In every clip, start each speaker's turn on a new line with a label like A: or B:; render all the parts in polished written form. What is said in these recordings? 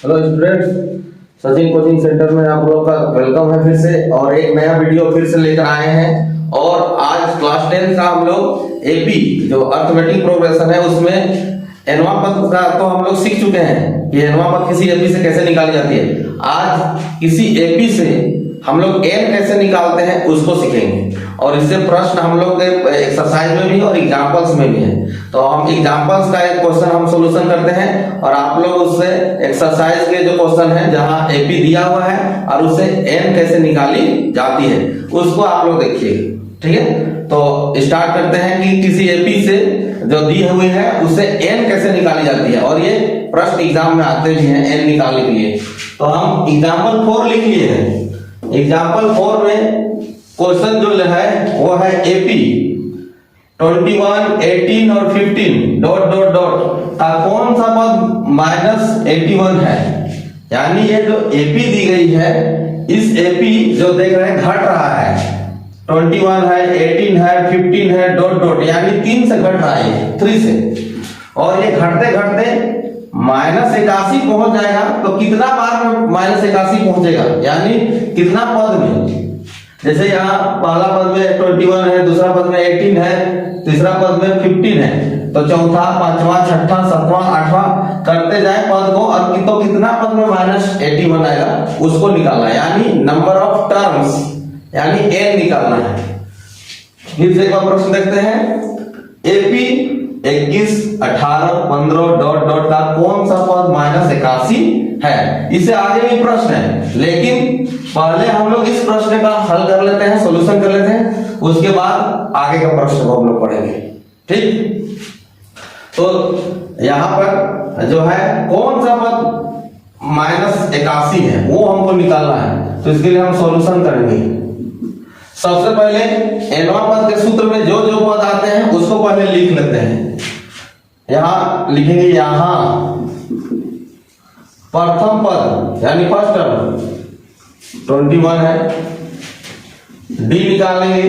A: Hello students, Sachin coaching centre में आप लोग का वेलकम है फिर से। और एक नया वीडियो फिर से लेकर आए हैं। और आज क्लास 10 का हम लोग एपी जो अर्थमेटिक प्रोग्रेशन है उसमें एनवा पद का तो हम लोग सीख चुके हैं कि एनवा पद किसी एपी से कैसे निकाली जाती है। आज किसी एपी से हम लोग एन कैसे निकालते हैं उसको सीखेंगे। और इससे प्रश्न हम लोग के एक्सरसाइज में भी और एग्जांपल्स में भी है। तो हम एग्जांपल्स का एक क्वेश्चन हम सॉल्यूशन करते हैं और आप लोग उससे एक्सरसाइज के जो क्वेश्चन है जहां एपी दिया हुआ है और उससे एन कैसे निकाली जाती है उसको आप लोग देखिए। ठीक है, तो स्टार्ट करते हैं कि किसी एपी से जो दी हुई है उससे एन कैसे निकाली जाती है। और ये प्रश्न एग्जाम में आते भी हैं एन निकालने के लिए। तो हम एग्जाम्पल 4 लिख लिए हैं। एग्जाम्पल 4 में क्वेश्चन जो है वो है एपी 21, 18 और 15 डॉट डॉट डॉट का कौन सा पद -81 है। यानी ये जो एपी दी गई है इस एपी जो देख रहे हैं घट रहा है। 21 है, 18 है, 15 है, डॉट डॉट यानी 3 से घट रहा है 3 से। और ये घटते घटते -81 पहुंच जाएगा। तो कितना बार में -81 पहुंचेगा यानी कितना पद में। जैसे यहाँ पहला पद में 21 है, दूसरा पद में 18 है, तीसरा पद में 15 है। तो चौथा, पांचवा, छठा, सातवां, आठवां करते जाए पद को और तो कितना पद में -81 आएगा उसको निकालना है। यानी नंबर ऑफ टर्म्स यानी एन निकालना है। फिर से एक बार प्रश्न देखते हैं। एपी 21, 18, 15 डॉट डॉट का कौन सा पद -81 है। इससे आगे भी प्रश्न है, लेकिन पहले हम लोग इस प्रश्न का हल कर लेते हैं, सॉल्यूशन कर लेते हैं, उसके बाद आगे का प्रश्न को हम लोग पढ़ेंगे। ठीक, तो यहां पर जो है कौन सा पद -81 है वो हमको निकालना है। तो इसके लिए हम सॉल्यूशन करेंगे। सबसे पहले एनवा पद के सूत्र में जो जो पद आते हैं उसको पहले लिख लेते हैं। यहां लिखेंगे, यहां प्रथम पद यानी फर्स्ट टर्म 21 है, डी निकाल लेंगे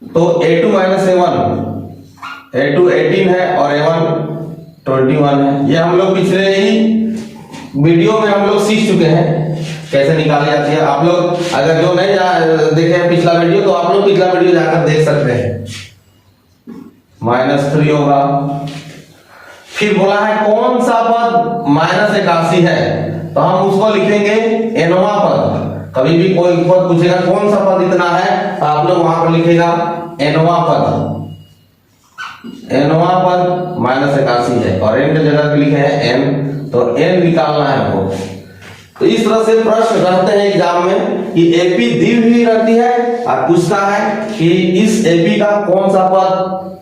A: तो a2 -a1, a2 18 है और a1 21 है। ये हम लोग पिछले ही वीडियो में हम लोग सीख चुके हैं कैसे निकाली जाती है। आप लोग अगर जो नहीं देखे पिछला वीडियो तो आप लोग पिछला वीडियो जाकर देख सकते हैं। -3 होगा। फिर बोला है कौन सा पद -81 है, तो हम उसको लिखेंगे एनवा पद। कभी भी कोई पद पूछेगा कौन सा पद इतना है तो आप लोग वहां पर लिखेगा एनवा पद। एनवा पद -81 है और एन की जगह लिखे हैं एन, तो एन निकालना है हमको। तो इस तरह से प्रश्न रहते हैं एग्जाम में कि एपी दी हुई रहती है और पूछता है कि इस एपी का कौन सा पद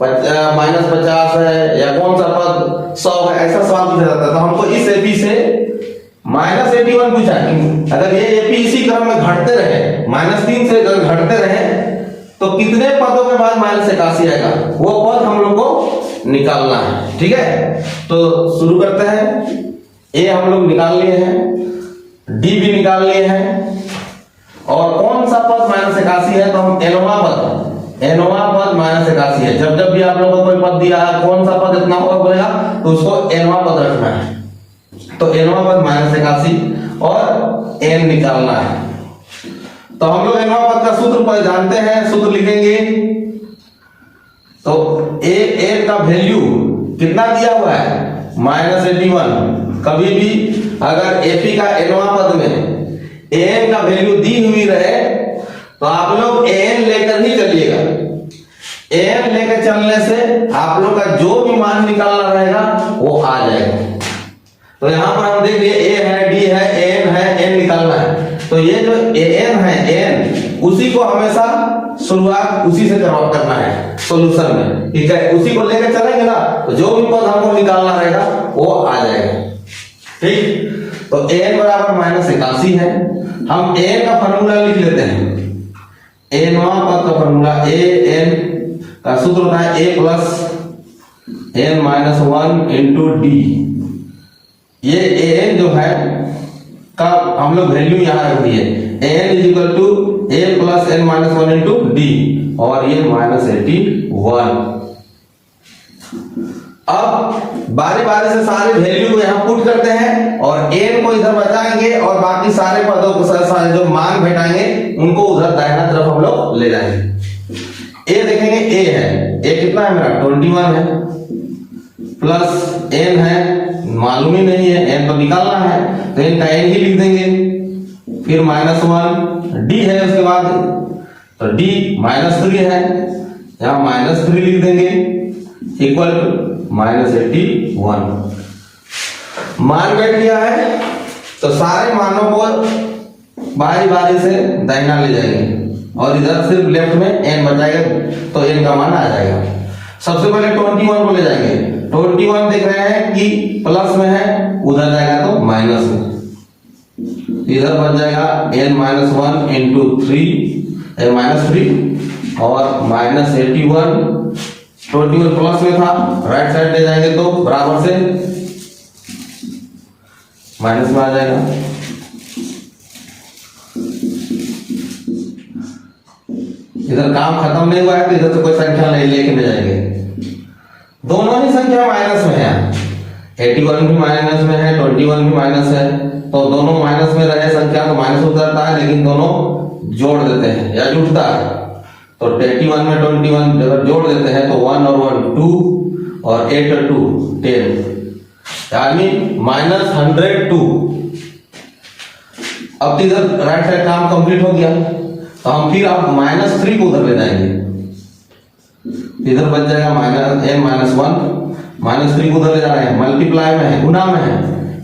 A: -50 है या कौन सा पद 100 है, ऐसा सवाल पूछा जाता है। तो हमको इस एपी से -81 पूछा है। अगर ये एपी इसी क्रम में घटते रहे, -3 से घटते रहे तो कितने पदों के बाद -81 आएगा वो पद हम लोग को निकालना है। ठीक है, तो शुरू करते हैं। ए हम लोग निकाल लिए हैं, डी भी निकाल लिए हैं और कौन सा पद -81 है तो हम एनवा पद -81 है। जब जब भी आप लोगों को कोई पद दिया है कौन सा पद इतना होगा बोलेगा तो उसको एनवा पद रखना है। तो एनवा पद -81 और एन निकालना है। तो हम लोग एनवा पद का सूत्र पर जानते हैं, सूत्र लिखेंगे। तो ए का वैल्यू कितना दिया हुआ है -81। कभी भी अगर एपी का एनवा पद में एन का वैल्यू दी हुई रहे तो आप लोग एन लेकर ही चलिएगा। एन लेकर चलने से आप लोग का जो भी मान निकालना रहेगा वो आ जाएगा। तो यहां पर हम देख लिए ए है, डी है, एन है, एन निकालना है। तो ये जो एन है, एन उसी को हमेशा शुरुआत उसी से करना है सॉल्यूशन में। ठीक है, उसी को लेकर चलेंगे ना तो जो भी पद हमको निकालना रहेगा वो आ जाएगा। ठीक, तो n बराबर -81 है। हम n का फॉर्मूला लिख लेते हैं। एनवा पद का फॉर्मूला an का सूत्र होता है a + n-1 इंटू डी। ये an जो है का हम लोग वैल्यू यहां रख दिए n = a + n-1 into D और ये -81। अब बारी बारी से सारे वैल्यू को यहाँ पुट करते हैं और n को इधर बचाएंगे और बाकी सारे पदों को सारे जो मान भेटाएंगे उनको उधर दाहिना तरफ हम लोग ले जाएंगे। a देखेंगे a है, a कितना है मेरा 21 है, प्लस n है, मालूम ही नहीं है, n तो निकालना है तो n का n ही लिख देंगे, फिर -1 d है उसके बाद तो d -3 है, यहाँ -3 लिख देंगे इक्वल -81। मान बैठ गया है तो सारे मानों को बारी बारी से दाहिना ले जाएंगे और इधर सिर्फ लेफ्ट में n बचाएगा तो n का मान आ जाएगा। सबसे पहले 21 को ले जाएंगे, 21 देख रहे हैं कि प्लस में है, उधर जाएगा तो माइनस में, इधर बच जाएगा n-1 इंटू 3 और -81 21 प्लस में था, राइट साइड ले जाएंगे तो बराबर से माइनस में आ जाएगा। इधर काम खत्म नहीं हुआ है तो इधर से कोई संख्या नहीं लेके ले जाएंगे, दोनों ही संख्या माइनस में है, 81 भी माइनस में है, 21 भी माइनस है, तो दोनों माइनस में रहे संख्या तो माइनस उतरता है, लेकिन दोनों जोड़ देते हैं या जुड़ता है तो 81 में 21 अगर जोड़ देते हैं तो 1 और 1 2 और 8 और 2 10, यानी -102। अब इधर राइट साइड काम कंप्लीट हो गया तो हम फिर अब -3 को उधर ले जाएंगे, इधर बच जाएगा -1 -3 को उधर ले जा रहे हैं, मल्टीप्लाई में है, गुना में है,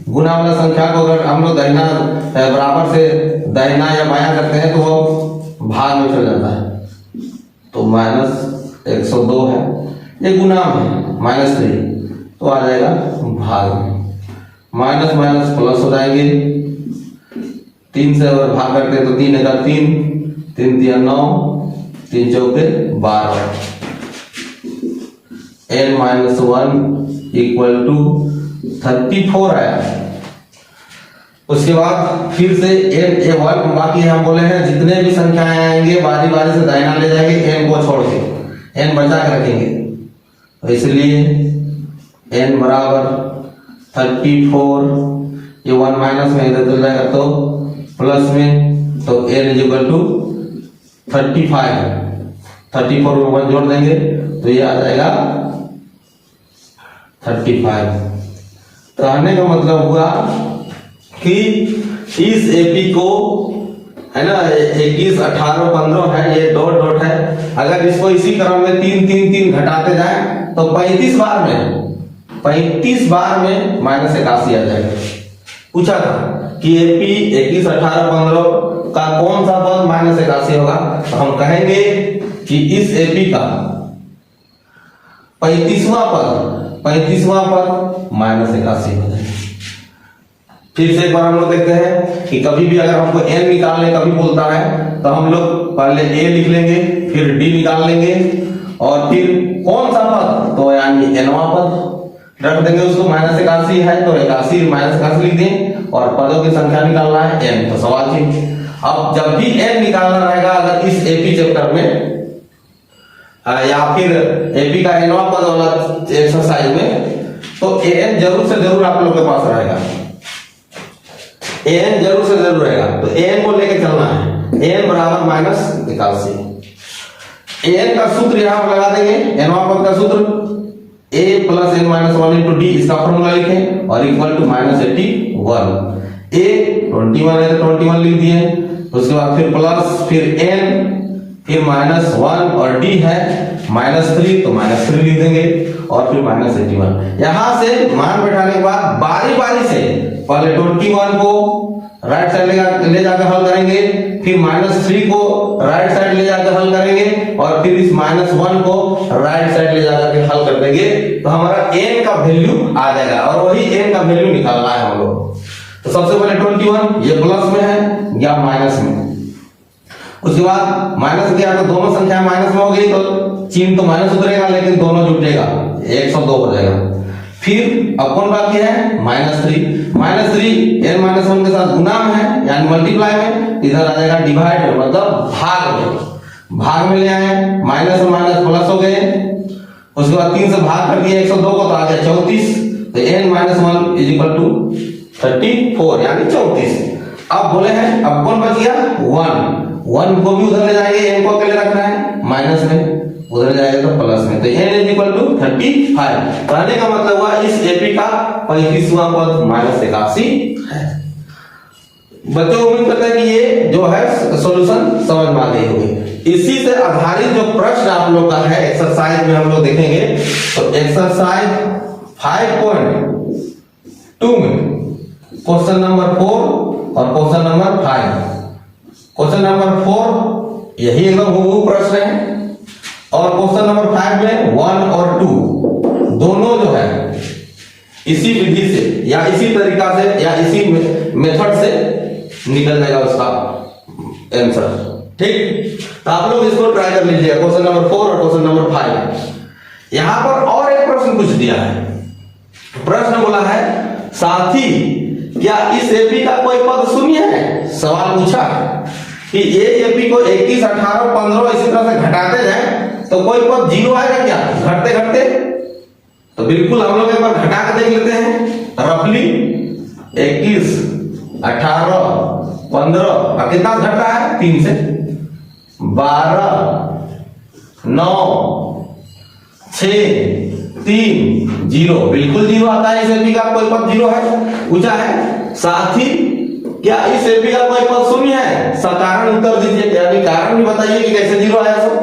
A: गुना वाला संख्या को अगर हम लोग दाहिना बराबर से दाहिना या बायां करते हैं तो वो भाग में चल जाता है, तो -102 है, ये गुना में -3 तो आ जाएगा भाग में, माइनस माइनस प्लस हो जाएंगे, 3 से अगर भाग करते हैं तो 3 का 3 3 3 9 3 चौके 12, n-1 इक्वल टू 34 आया। उसके बाद फिर से n-1 बाकी हम बोले हैं जितने भी संख्याएं आएंगे बारी बारी से दाहिना ले जाएंगे n को छोड़ के, n बचा के रखेंगे, तो इसलिए n बराबर 34, ये 1 माइनस में इधर चल जाएगा तो प्लस में, तो n इक्वल टू 35, 34 में 1 जोड़ देंगे तो ये आ जाएगा 35। कहने का मतलब हुआ कि इस एपी को है ना 21 18 15 है, ये डॉट डॉट है, अगर इसको इसी क्रम में 3 3 3 घटाते जाएं तो 35 बार में -81 आ जाएगा। पूछा था कि एपी 21 18 15 का कौन सा पद -81 होगा, तो हम कहेंगे कि इस एपी का 35वां पद -81 हो जाएगा। फिर से एक बार हम लोग देखते हैं कि कभी भी अगर हमको n निकालने का भी बोलता है तो हम लोग पहले a लिख लेंगे, फिर d निकाल लेंगे और फिर कौन सा पद, तो यानी nवां पद रख देंगे, उसको -81 है तो 81 -81 लिख दें और पदों की संख्या निकालना है n, तो सवाल थी। अब जब भी n निकालना रहेगा अगर इस एपी चैप्टर में या फिर एपी का nवां पद वाला एक्सरसाइज में, तो an जरूर से जरूर आप लोग के पास रहेगा, an जरूर से जरूर रहेगा, तो an को लेके चलना है, n बराबर -81। an का सूत्र यहां पर लगा देंगे, nवां पद का सूत्र a plus n-1 into d, इसका फॉर्मूला लिखें और इक्वल टू -81। a 21 है तो 21 लिख दिए, उसके बाद फिर प्लस, फिर n, फिर -1 और d है -3 तो -3 लिख देंगे और फिर -81। यहां से मान बैठाने के बाद बारी बारी से पहले 21 को राइट साइड ले जाकर हल करेंगे, फिर -3 को राइट साइड ले जाकर हल करेंगे और फिर इस -1 को राइट साइड ले जाकर के हल कर देंगे, तो हमारा n का वैल्यू आ जाएगा और वही n का वैल्यू निकालना है हम लोग। तो सबसे पहले 21 ये प्लस में है या माइनस में, उसके बाद माइनस किया तो दोनों संख्या माइनस में हो गई तो चिन्ह तो माइनस उतरेगा लेकिन दोनों जुटेगा 102 हो जाएगा। फिर अब कौन बाकी है -3 n-1 के साथ गुना में है यानी मल्टीप्लाई में, इधर आ जाएगा डिवाइड में मतलब भाग में ले आए, माइनस और माइनस प्लस हो गए। उसके बाद 3 से भाग कर दिया 102 को तो आ गया 34, तो n minus 1 is equal to 34 यानी 34। अब बोले हैं अब कौन बच गया 1 को भी उधर ले जाएंगे, n को अकेले रखना है माइनस में, उधर जाएगा तो प्लस में, तो n इज इक्वल टू 35। कहने का मतलब हुआ इस एपी का 35वां पद माइनस 81 है। बच्चों उम्मीद करते हैं कि ये जो है सॉल्यूशन समझ में आ गई होगी। इसी से आधारित जो प्रश्न आप लोग का है एक्सरसाइज में हम लोग देखेंगे, तो एक्सरसाइज 5.2 में क्वेश्चन नंबर 4 और क्वेश्चन नंबर 5। क्वेश्चन नंबर 4 यही एकदम हूबहू प्रश्न है, और क्वेश्चन नंबर 5 में 1 और 2 दोनों जो है इसी विधि से या इसी तरीका से या इसी मेथड से निकल जाएगा उसका आंसर। ठीक, तो आप लोग इसको ट्राई कर लीजिएगा क्वेश्चन नंबर 4 और क्वेश्चन नंबर 5। यहां पर और एक प्रश्न पूछ दिया है। प्रश्न बोला है साथी क्या इस एपी का कोई पद शून्य है। सवाल पूछा कि ये एपी को 21, 18, 15 इसी तरह से घटाते जाए तो कोई पद जीरो आएगा क्या घटते घटते। तो बिल्कुल हम लोग एक बार घटा के देख लेते हैं। रफली 21, 18, 15 अब कितना घट रहा है 3 से 12, 9, 6, 3, 0 बिल्कुल जीरो आता है। इस एपी का कोई पद जीरो है। पूछा है साथी क्या इस एपी का कोई पद शून्य है। सकारण उत्तर दीजिए, यानी कारण भी बताइए कि कैसे जीरो आया। सब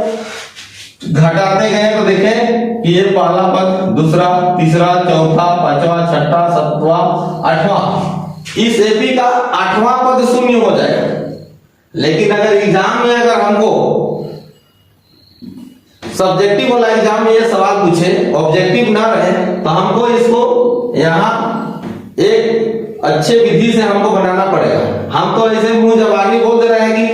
A: घटाते गए तो देखें कि ये पहला पद, दूसरा, तीसरा, चौथा, पांचवा, छठा, सातवां, 8वां। इस एपी का 8वां पद शून्य हो जाएगा। लेकिन अगर एग्जाम में अगर हमको सब्जेक्टिव वाला एग्जाम में ये सवाल पूछे, ऑब्जेक्टिव ना रहे, तो हमको इसको यहाँ एक अच्छे विधि से हमको बनाना पड़ेगा। हम तो ऐसे मुंह जबानी बोल दे रहे हैं कि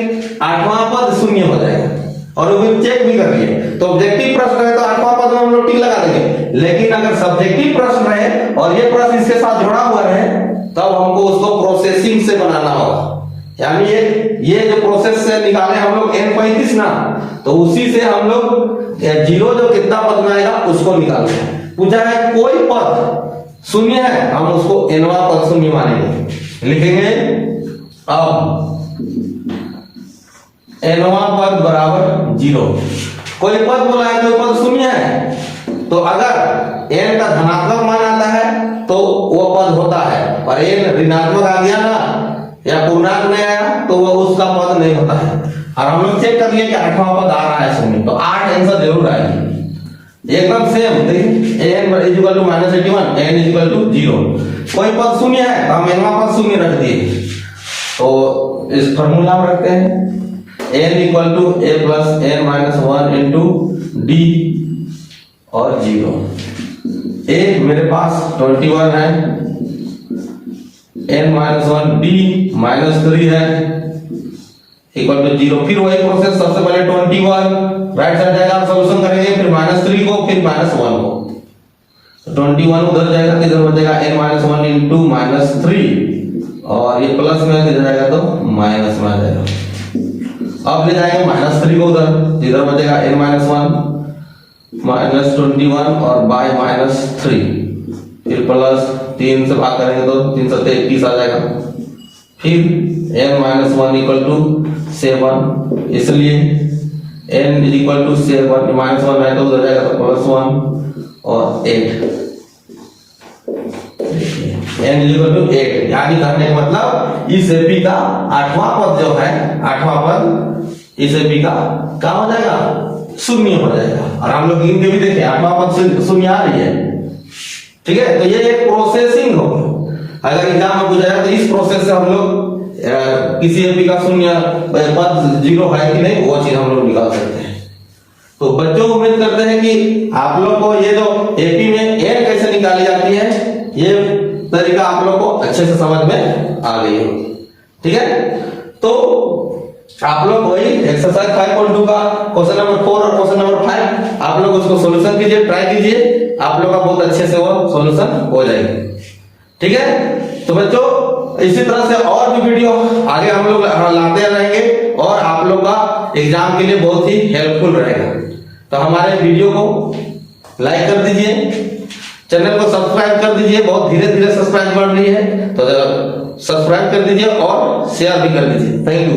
A: 8वां पद शून्य हो जाएगा, और वो भी चेक भी कर लिए। तो ऑब्जेक्टिव प्रश्न है तो 8वां पद में हम लोग टिक लगा देंगे। लेकिन अगर सब्जेक्टिव प्रश्न रहे और ये प्रश्न इसके साथ जुड़ा हुआ रहे, तब हमको उसको प्रोसेसिंग से बनाना होगा। यानी ये जो प्रोसेस से निकाले हम लोग n35 ना, तो उसी से हम लोग जीरो जो कितना पद में आएगा उसको निकालते हैं। पूछा है कोई पद शून्य है, हम उसको nवां पद शून्य मानेंगे। लिखेंगे अब nवां पद बराबर 0। कोई पद बोला है कोई पद शून्य है, तो अगर n का धनात्मक मान आता है तो वो पद होता है, और n ऋणात्मक आ गया ना या पूर्णांक नहीं आया तो वो उसका पद नहीं होता है। और हम लोग चेक कर लिए कि 8वां पद आ रहा है शून्य, तो 8 आंसर जरूर आएगी। एकदम सेम देखिए n is equal to -81, n is equal to 0। कोई पद शून्य है तो हम nवां पद शून्य रख दिए। तो इस फार्मूला में रखते हैं n equal to a plus n minus 1 into d और 0। a मेरे पास 21 है, n माइनस 1 d माइनस 3 है इक्वल टू 0। फिर वही प्रोसेस, सबसे पहले 21 राइट साइड जाएगा, आप सॉल्यूशन करेंगे, फिर -3 को, फिर -1 को। 21 उधर जाएगा, इधर बचेगा n माइनस 1 इंटू -3, और ये प्लस में इधर जाएगा तो माइनस में आ जाएगा। अब ले जाएंगे -3 को उधर, इधर बचेगा n माइनस 1 माइनस 21 और बाय -3, फिर प्लस 3 से भाग करेंगे तो 3 से 21 आ जाएगा। फिर n माइनस 1 इक्वल टू 7, इसलिए n is equal to 7, minus 1 है तो उधर जाएगा तो +1 और 8। n इज इक्वल टू 8, यानी कहने का मतलब इस एपी का 8वां पद जो है, 8वां पद इस एपी का क्या हो जाएगा शून्य हो जाएगा। और हम लोग गिन के भी देखें 8वां पद शून्य आ रही है। ठीक है, तो ये एक प्रोसेसिंग हो। अगर एग्जाम में पूछा जाए तो इस प्रोसेस से हम लोग किसी एपी का शून्य पद 0 है कि नहीं वो चीज हम लोग निकाल सकते हैं। तो बच्चों उम्मीद करते हैं कि आप लोग को ये जो एपी में n कैसे निकाली जाती है ये तरीका आप लोग को अच्छे से समझ में आ गई हो। ठीक है, तो आप लोग वही एक्सरसाइज 5.2 का क्वेश्चन नंबर 4 और क्वेश्चन नंबर 5 आप लोग उसको सॉल्यूशन कीजिए, ट्राई कीजिए, आप लोग का बहुत अच्छे से वो सॉल्यूशन हो जाएगा। ठीक है, तो बच्चों इसी तरह से और भी वीडियो आगे हम लोग लाते रहेंगे और आप लोग का एग्जाम के लिए बहुत ही हेल्पफुल रहेगा। तो हमारे वीडियो को लाइक कर दीजिए, चैनल को सब्सक्राइब कर दीजिए, बहुत धीरे धीरे सब्सक्राइब बढ़ रही है तो सब्सक्राइब कर दीजिए और शेयर भी कर दीजिए। Thank you.